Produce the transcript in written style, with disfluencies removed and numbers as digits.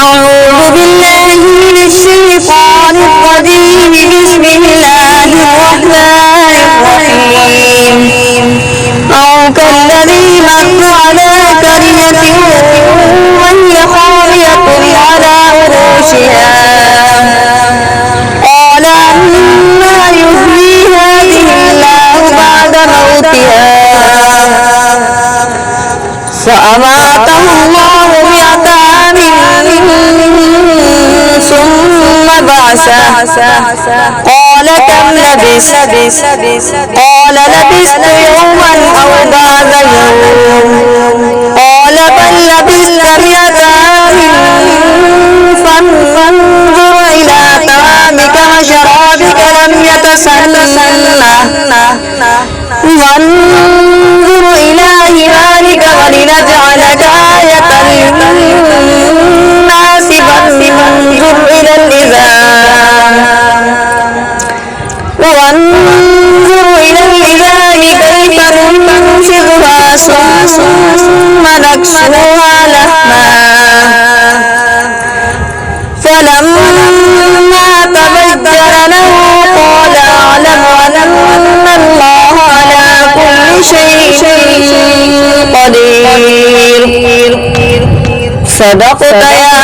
أعوذ بالله من الشيطان الرجيم. بسم الله الرحمن الرحيم. أو كالذي مر على قرية وهي خاوية على عروشها قال أنى يحيي هذه الله بعد موتها فأماته الله 100 عام ثم بعثه قال كم لبثت؟ قال لبثت يوما أو بعض يوم قال بل لبثت 100 عام فانظر إلى طعامك وشرابك لم يتسنه وانظر إلى هلالك ولنجعلك آية للناس وانظر إلى العظام كيف ننشزها ثم نكسوها لحما فلما تبين له قال أعلم أن الله على كل شيء قدير. صدقت يا